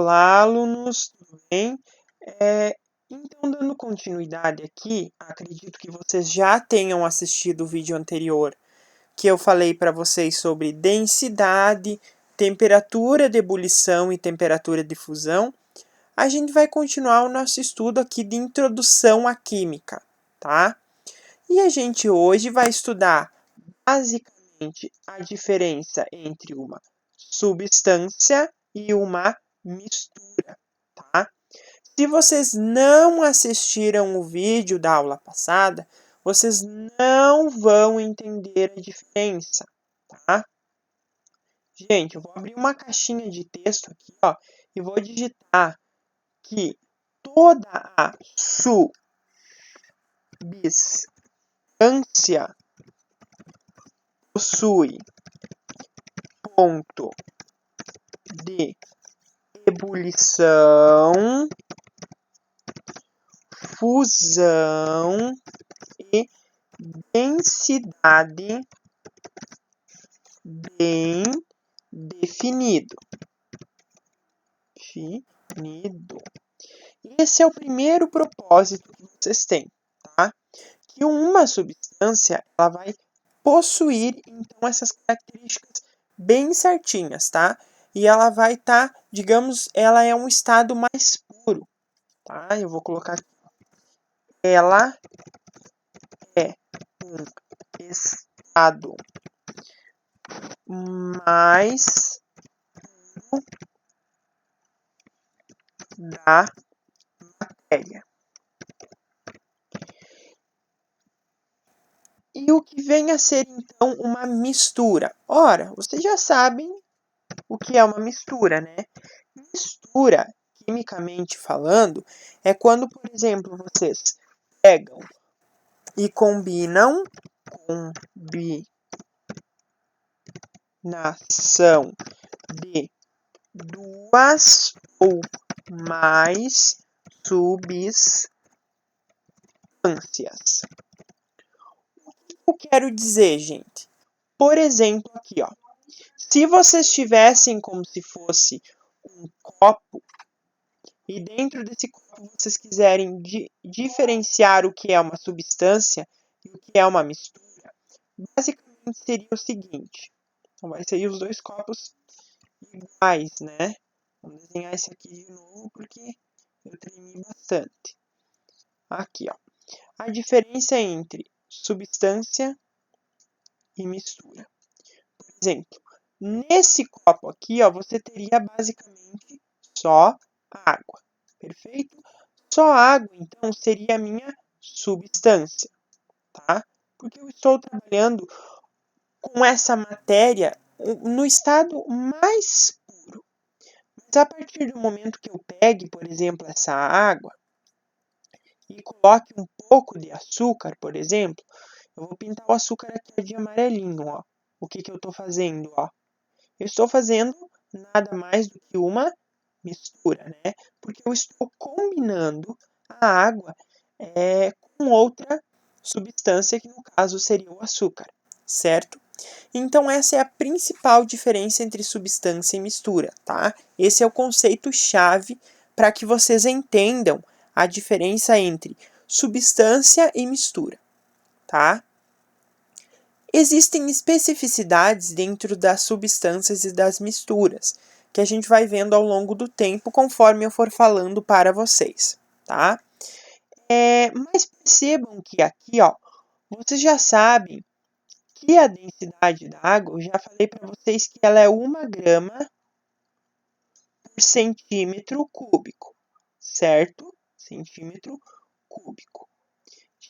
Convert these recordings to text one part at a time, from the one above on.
Olá, alunos, tudo bem? Então, dando continuidade aqui, acredito que vocês já tenham assistido o vídeo anterior, que eu falei para vocês sobre densidade, temperatura de ebulição e temperatura de fusão. A gente vai continuar o nosso estudo aqui de introdução à química, tá? E a gente hoje vai estudar basicamente a diferença entre uma substância e uma mistura, tá? Se vocês não assistiram o vídeo da aula passada, vocês não vão entender a diferença, tá? Gente, eu vou abrir uma caixinha de texto aqui, ó, e vou digitar que toda a substância possui ponto de ebulição, fusão e densidade bem definido. Esse é o primeiro propósito que vocês têm, tá? Que uma substância ela vai possuir então essas características bem certinhas, tá? E ela vai estar, digamos, ela é um estado mais puro, tá? Eu vou colocar aqui. Ela é um estado mais puro da matéria. E o que vem a ser então uma mistura? Ora, vocês já sabem o que é uma mistura, né? Mistura, quimicamente falando, é quando, por exemplo, vocês pegam e combinam, combinação de duas ou mais substâncias. O que eu quero dizer, gente? Por exemplo, aqui, ó. Se vocês tivessem como se fosse um copo e dentro desse copo vocês quiserem diferenciar o que é uma substância e o que é uma mistura, basicamente seria o seguinte. Então vai ser os dois copos iguais, né? Vamos desenhar esse aqui de novo porque eu tremi bastante. Aqui, ó. A diferença entre substância e mistura. Por exemplo, nesse copo aqui, ó, você teria basicamente só água, perfeito? Só água, então, seria a minha substância, tá? Porque eu estou trabalhando com essa matéria no estado mais puro. Mas a partir do momento que eu pegue, por exemplo, essa água e coloque um pouco de açúcar, por exemplo, eu vou pintar o açúcar aqui de amarelinho, ó. O que eu estou fazendo, ó? Eu estou fazendo nada mais do que uma mistura, né? Porque eu estou combinando a água com outra substância, que no caso seria o açúcar, certo? Então essa é a principal diferença entre substância e mistura, tá? Esse é o conceito-chave para que vocês entendam a diferença entre substância e mistura, tá? Existem especificidades dentro das substâncias e das misturas, que a gente vai vendo ao longo do tempo, conforme eu for falando para vocês, tá? Mas percebam que aqui, ó, vocês já sabem que a densidade da água, eu já falei para vocês que ela é 1 grama por centímetro cúbico, certo? Centímetro cúbico.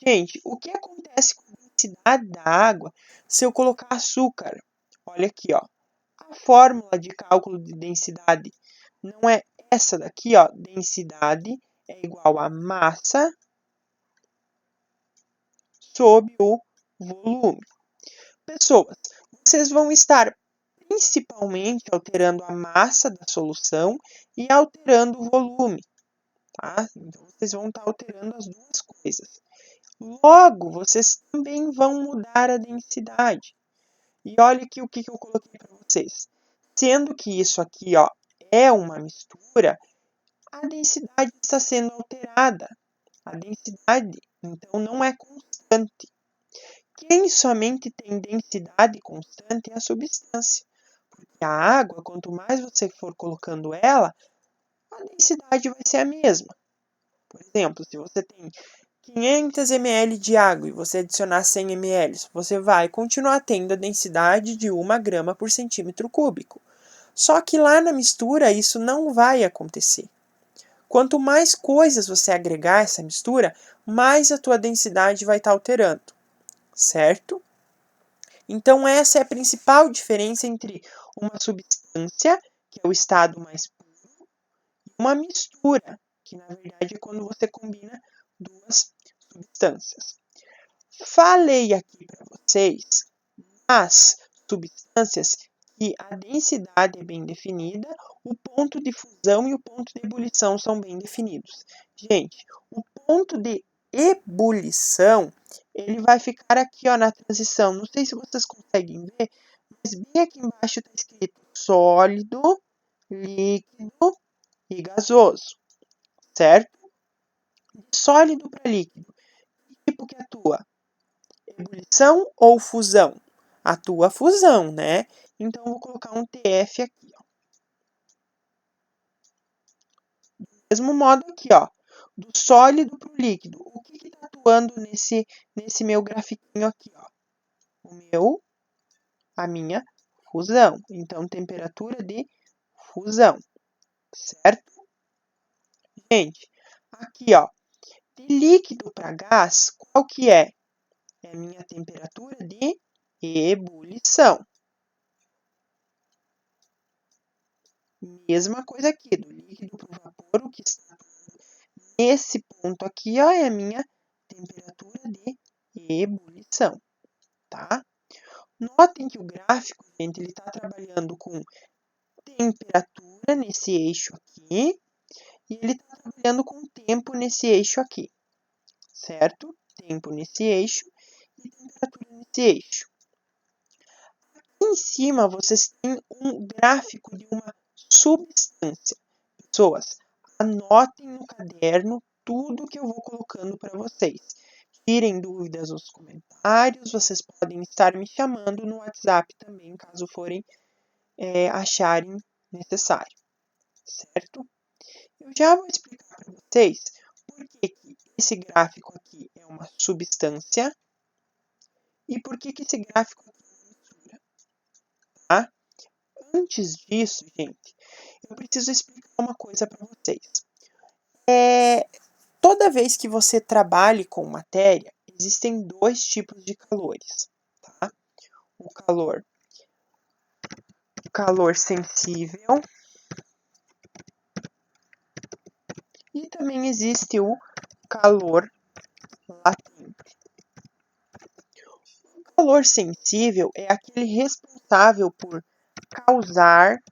Gente, o que acontece com a densidade da água se eu colocar açúcar? Olha aqui, ó. A fórmula de cálculo de densidade não é essa daqui, ó. Densidade é igual a massa sobre o volume. Pessoas, vocês vão estar principalmente alterando a massa da solução e alterando o volume, tá? Então, vocês vão estar alterando as duas coisas. Logo, vocês também vão mudar a densidade. E olha aqui o que eu coloquei para vocês. Sendo que isso aqui, ó, é uma mistura, a densidade está sendo alterada. A densidade, então, não é constante. Quem somente tem densidade constante é a substância. Porque a água, quanto mais você for colocando ela, a densidade vai ser a mesma. Por exemplo, se você tem 500 ml de água e você adicionar 100 ml, você vai continuar tendo a densidade de 1 grama por centímetro cúbico. Só que lá na mistura isso não vai acontecer. Quanto mais coisas você agregar a essa mistura, mais a tua densidade vai estar alterando, certo? Então essa é a principal diferença entre uma substância, que é o estado mais puro, e uma mistura, que na verdade é quando você combina duas substâncias. Falei aqui para vocês as substâncias que a densidade é bem definida, o ponto de fusão e o ponto de ebulição são bem definidos. Gente, o ponto de ebulição, ele vai ficar aqui ó, na transição. Não sei se vocês conseguem ver, mas bem aqui embaixo está escrito sólido, líquido e gasoso, certo? De sólido para líquido, que tipo que atua? Ebulição ou fusão? Atua fusão, né? Então, eu vou colocar um TF aqui, ó. Do mesmo modo aqui, ó. Do sólido para o líquido. O que está atuando nesse meu grafiquinho aqui, ó? A minha fusão. Então, temperatura de fusão, certo? Gente, aqui, ó. De líquido para gás, qual que é? É a minha temperatura de ebulição. Mesma coisa aqui, do líquido para o vapor, o que está nesse ponto aqui, ó, é a minha temperatura de ebulição, tá? Notem que o gráfico, gente, ele está trabalhando com temperatura nesse eixo aqui e ele está trabalhando com tempo nesse eixo aqui, certo? Tempo nesse eixo e temperatura nesse eixo. Aqui em cima, vocês têm um gráfico de uma substância. Pessoas, anotem no caderno tudo que eu vou colocando para vocês. Tirem dúvidas nos comentários, vocês podem estar me chamando no WhatsApp também, caso forem acharem necessário, certo? Eu já vou explicar para vocês por que esse gráfico aqui é uma substância e por que esse gráfico aqui é uma mistura, tá? Antes disso, gente, eu preciso explicar uma coisa para vocês. Toda vez que você trabalhe com matéria, existem dois tipos de calores, tá? O calor sensível e também existe o calor latente. O calor sensível é aquele responsável por causar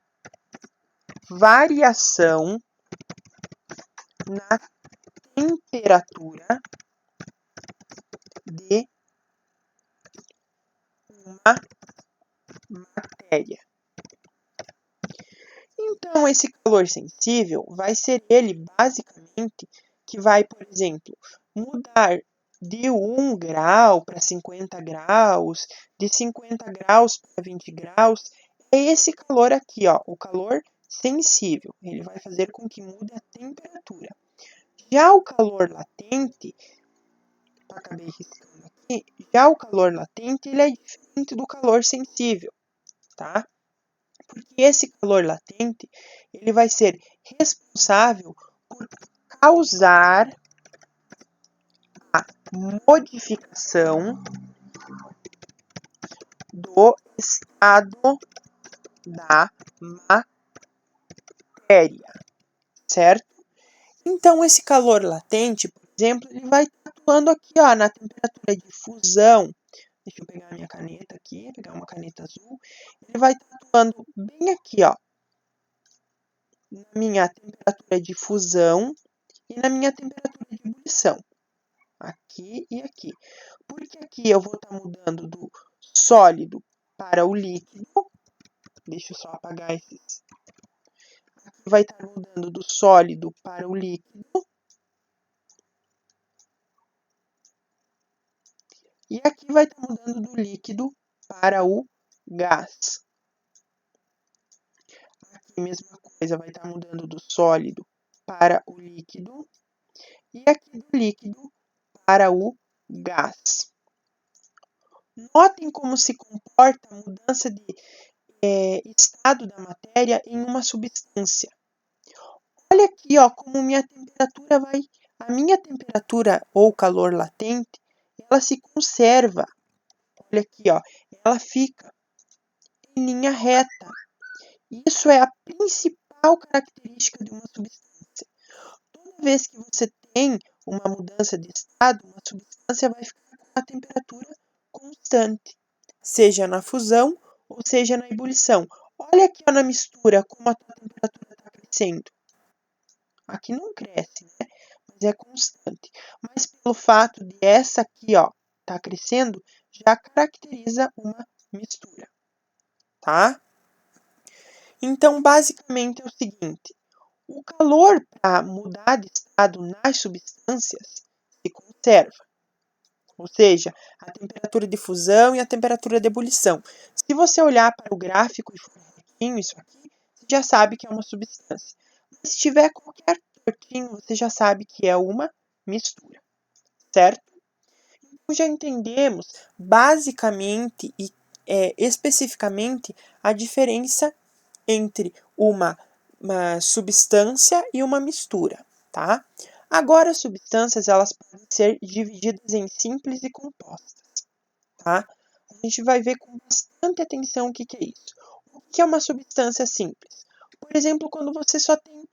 variação na temperatura de uma matéria. Então, esse calor sensível vai ser ele, basicamente, que vai, por exemplo, mudar de 1 grau para 50 graus, de 50 graus para 20 graus. É esse calor aqui, ó, o calor sensível. Ele vai fazer com que mude a temperatura. Já o calor latente, acabei riscando aqui, já o calor latente, ele é diferente do calor sensível, tá? Porque esse calor latente, ele vai ser responsável por causar a modificação do estado da matéria, certo? Então, esse calor latente, por exemplo, ele vai estar atuando aqui, ó, na temperatura de fusão. Deixa eu pegar a minha caneta aqui, pegar uma caneta azul. Ele vai estar atuando bem aqui, ó, na minha temperatura de fusão e na minha temperatura de ebulição. Aqui e aqui. Porque aqui eu vou estar mudando do sólido para o líquido. Deixa eu só apagar esses. vai estar mudando do sólido para o líquido. E aqui vai estar mudando do líquido para o gás. Aqui a mesma coisa, vai estar mudando do sólido para o líquido. E aqui do líquido para o gás. Notem como se comporta a mudança de estado da matéria em uma substância. Olha aqui, ó, como a minha temperatura ou calor latente, ela se conserva. Olha aqui, ó, ela fica em linha reta. Isso é a principal característica de uma substância. Toda vez que você tem uma mudança de estado, uma substância vai ficar com a temperatura constante, seja na fusão ou seja na ebulição. Olha aqui, ó, na mistura como a tua temperatura está crescendo. Aqui não cresce, né? Mas é constante. Mas pelo fato de essa aqui, ó, tá crescendo, já caracteriza uma mistura, tá? Então, basicamente é o seguinte: o calor para mudar de estado nas substâncias se conserva. Ou seja, a temperatura de fusão e a temperatura de ebulição. Se você olhar para o gráfico e for retinho, isso aqui, você já sabe que é uma substância. Mas se tiver qualquer tortinho, você já sabe que é uma mistura, certo? Então já entendemos basicamente e especificamente a diferença entre uma substância e uma mistura, tá? Agora, as substâncias elas podem ser divididas em simples e compostas, tá? A gente vai ver com bastante atenção o que é isso. O que é uma substância simples? Por exemplo, quando você só tem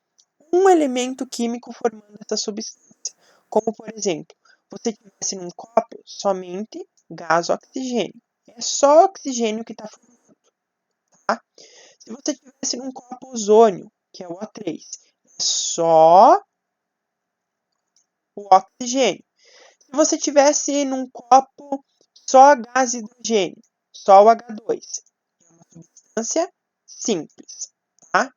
um elemento químico formando essa substância, como por exemplo, você tivesse num copo somente gás oxigênio. É só oxigênio que está formando, tá? Se você tivesse num copo ozônio, que é o O3, é só o oxigênio. Se você tivesse num copo só gás hidrogênio, só o H2, é uma substância simples, tá?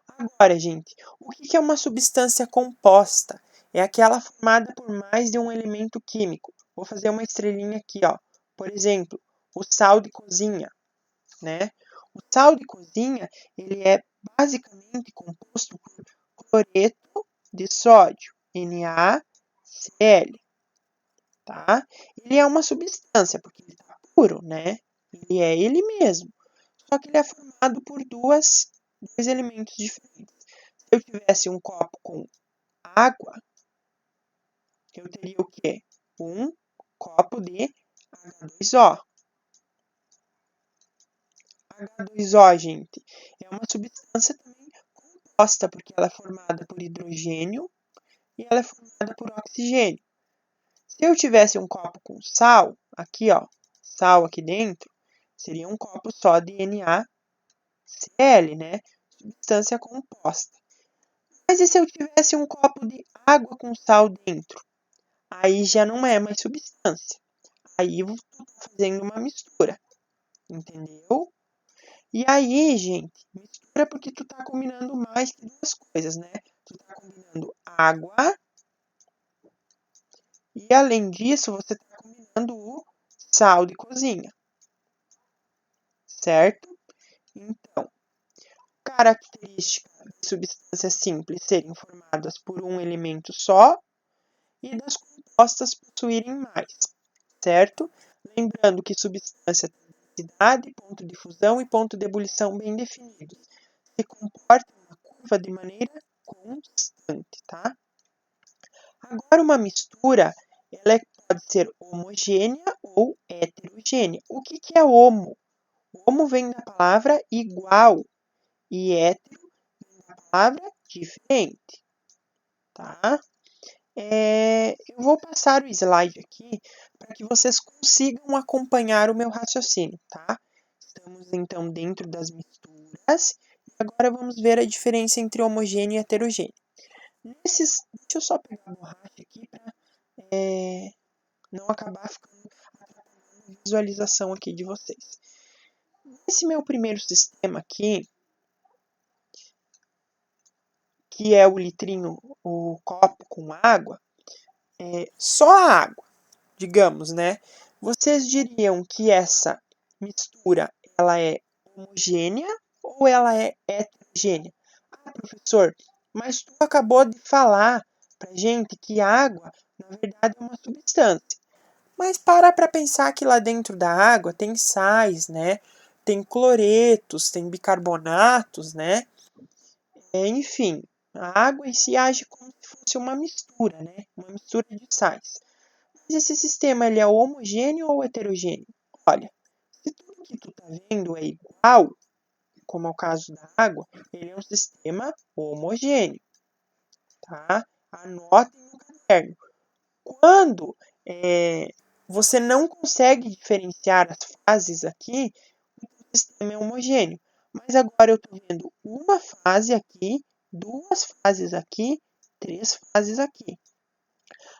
Agora, gente, o que é uma substância composta? É aquela formada por mais de um elemento químico. Vou fazer uma estrelinha aqui, ó. Por exemplo, o sal de cozinha, né? O sal de cozinha, ele é basicamente composto por cloreto de sódio, NaCl, tá? Ele é uma substância, porque ele está puro, né? Ele é ele mesmo. Só que ele é formado por dois elementos diferentes. Se eu tivesse um copo com água, eu teria o quê? Um copo de H2O. H2O, gente, é uma substância também composta, porque ela é formada por hidrogênio e ela é formada por oxigênio. Se eu tivesse um copo com sal, aqui ó, sal aqui dentro, seria um copo só de NaCl, né? Substância composta. Mas e se eu tivesse um copo de água com sal dentro? Aí já não é mais substância. Aí eu estou fazendo uma mistura, entendeu? E aí, gente, mistura porque tu tá combinando mais que duas coisas, né? Tu tá combinando água e além disso você tá combinando o sal de cozinha, certo? Então, característica de substâncias simples serem formadas por um elemento só e das compostas possuírem mais, certo? Lembrando que substância tem densidade, ponto de fusão e ponto de ebulição bem definidos. Se comporta uma curva de maneira constante, tá? Agora, uma mistura, ela pode ser homogênea ou heterogênea. O que é homo? Homo vem da palavra igual e hétero vem da palavra diferente, tá? Eu vou passar o slide aqui para que vocês consigam acompanhar o meu raciocínio, tá? Estamos então dentro das misturas e agora vamos ver a diferença entre homogêneo e heterogêneo. Deixa eu só pegar a borracha aqui para não acabar ficando atrapalhando a visualização aqui de vocês. Nesse meu primeiro sistema aqui, que é o litrinho, o copo com água, só a água, digamos, né? Vocês diriam que essa mistura ela é homogênea ou ela é heterogênea? Ah, professor, mas tu acabou de falar pra gente que água, na verdade, é uma substância. Mas para pensar que lá dentro da água tem sais, né? Tem cloretos, tem bicarbonatos, né? Enfim, a água em si age como se fosse uma mistura, né? Uma mistura de sais. Mas esse sistema ele é homogêneo ou heterogêneo? Olha, se tudo que tu está vendo é igual, como é o caso da água, ele é um sistema homogêneo, tá? Anotem no caderno. Quando você não consegue diferenciar as fases aqui, o sistema é homogêneo. Mas agora eu estou vendo uma fase aqui, duas fases aqui, três fases aqui.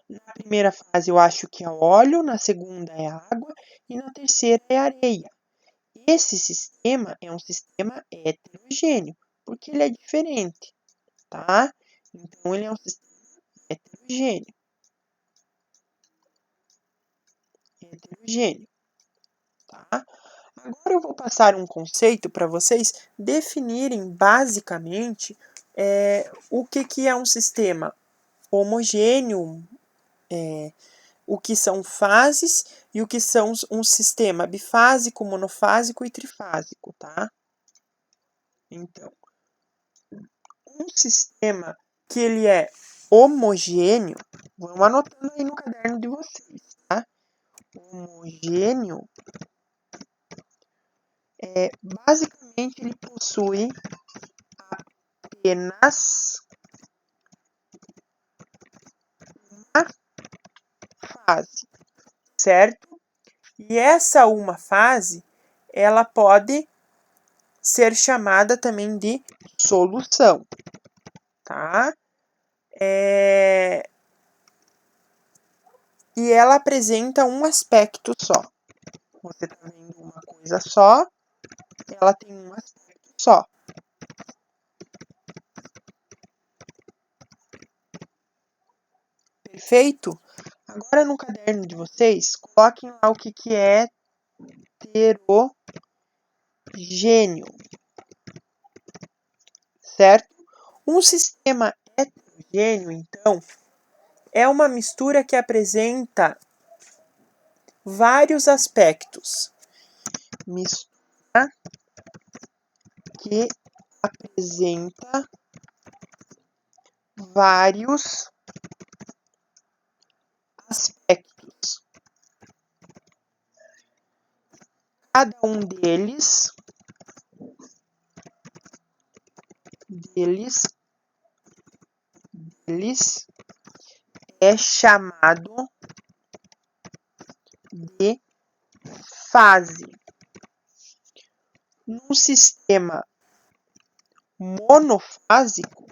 Na primeira fase eu acho que é óleo, na segunda é água e na terceira é areia. Esse sistema é um sistema heterogêneo, porque ele é diferente, tá? Então ele é um sistema heterogêneo. Heterogêneo, tá? Agora eu vou passar um conceito para vocês definirem basicamente o que é um sistema homogêneo, o que são fases e o que são um sistema bifásico, monofásico e trifásico, tá? Então, um sistema que ele é homogêneo, vamos anotando aí no caderno de vocês, tá? Homogêneo basicamente ele possui apenas uma fase, certo? E essa uma fase, ela pode ser chamada também de solução, tá? E ela apresenta um aspecto só. Você está vendo uma coisa só, ela tem um aspecto só. Perfeito? Agora no caderno de vocês, coloquem lá o que é heterogêneo, certo? Um sistema heterogêneo, então, é uma mistura que apresenta vários aspectos. Mistura que apresenta vários aspectos. Cada um deles é chamado de fase. Num sistema monofásico,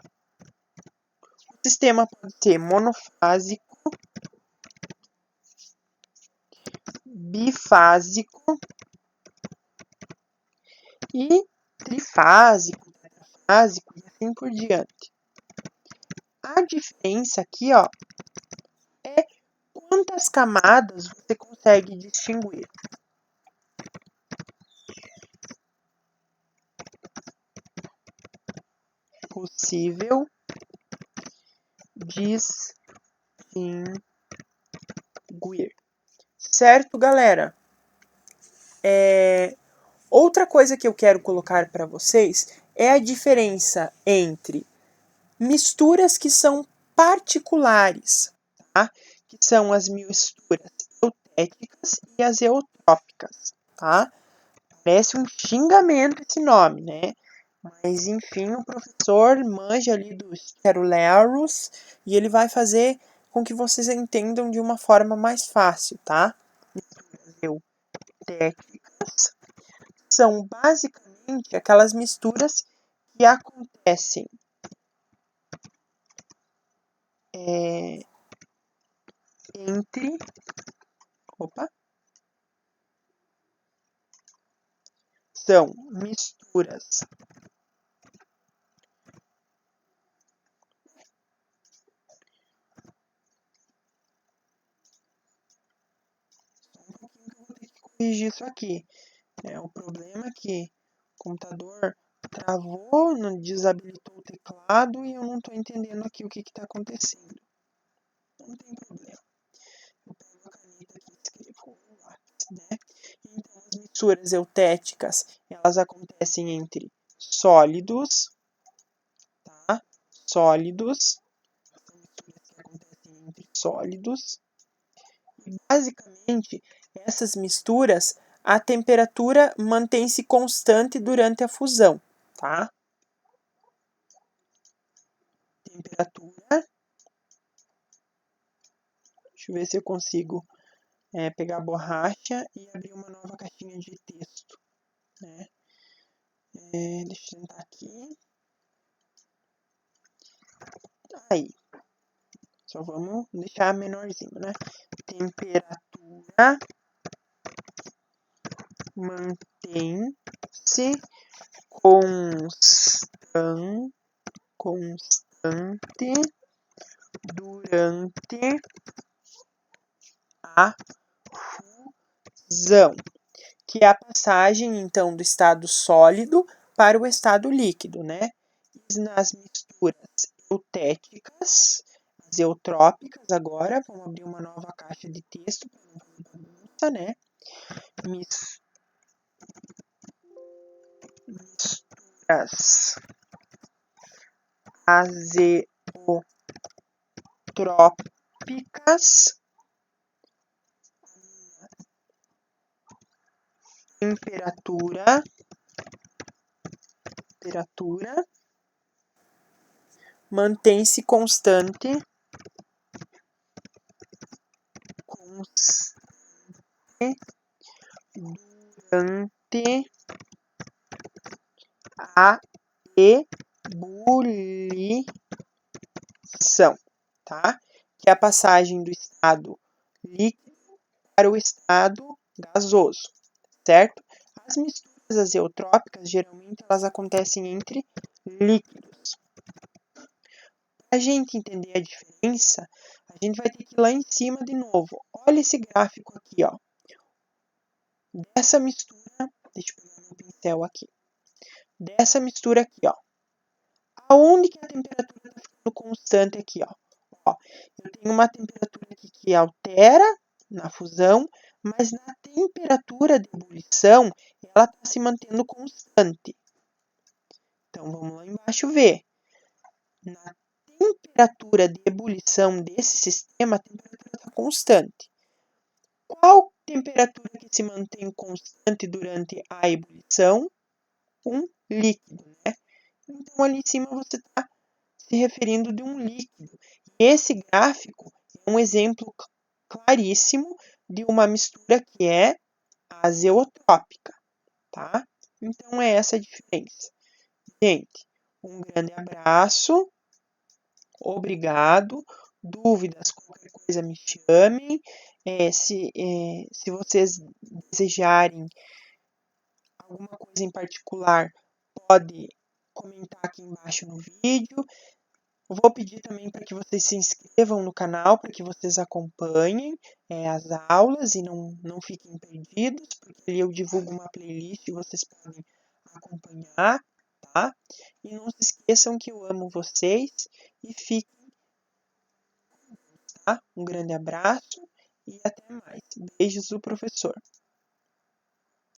o sistema pode ser monofásico, bifásico e trifásico, tetrafásico e assim por diante. A diferença aqui, ó, é quantas camadas você consegue distinguir. Possível distinguir. Certo, galera? Outra coisa que eu quero colocar para vocês é a diferença entre misturas que são particulares, tá? Que são as misturas eutéticas e as eutrópicas, tá? Parece um xingamento esse nome, né? Mas enfim, o professor manja ali dos Kerulerus e ele vai fazer com que vocês entendam de uma forma mais fácil, tá? Misturas eutéticas são basicamente aquelas misturas que acontecem entre são misturas corrigir isso aqui. O problema é que o computador travou, não desabilitou o teclado e eu não estou entendendo aqui o que está acontecendo. Não tem problema. Eu pego a caneta aqui e escrevo o lápis, né? Então, as misturas eutéticas, elas acontecem entre sólidos, tá? Sólidos. São misturas que acontecem entre sólidos. E, basicamente, essas misturas, a temperatura mantém-se constante durante a fusão, tá? Temperatura. Deixa eu ver se eu consigo pegar a borracha e abrir uma nova caixinha de texto, né? Deixa eu tentar aqui. Aí. Só vamos deixar menorzinho, né? Temperatura mantém-se constante durante a fusão, que é a passagem, então, do estado sólido para o estado líquido, né? E nas misturas eutéticas, as eutrópicas agora, vamos abrir uma nova caixa de texto para não fazer bagunça, né? Misturas azeotrópicas, temperatura mantém-se constante durante a ebulição, tá? Que é a passagem do estado líquido para o estado gasoso, certo? As misturas azeotrópicas, geralmente, elas acontecem entre líquidos. Para a gente entender a diferença, a gente vai ter que ir lá em cima de novo. Olha esse gráfico aqui, ó. Dessa mistura, deixa eu pegar meu pincel aqui. Dessa mistura aqui, ó. Aonde que a temperatura está ficando constante aqui, ó? Eu tenho uma temperatura aqui que altera na fusão, mas na temperatura de ebulição, ela está se mantendo constante. Então, vamos lá embaixo ver. Na temperatura de ebulição desse sistema, a temperatura está constante. Qual temperatura que se mantém constante durante a ebulição? Um líquido, né? Então, ali em cima você está se referindo de um líquido. E esse gráfico é um exemplo claríssimo de uma mistura que é azeotrópica, tá? Então, é essa a diferença. Gente, um grande abraço, obrigado. Dúvidas, qualquer coisa me chamem. Se vocês desejarem alguma coisa em particular, pode comentar aqui embaixo no vídeo. Eu vou pedir também para que vocês se inscrevam no canal, para que vocês acompanhem as aulas e não fiquem perdidos, porque ali eu divulgo uma playlist e vocês podem acompanhar, tá? E não se esqueçam que eu amo vocês e fiquem, tá? Um grande abraço e até mais. Beijos do professor.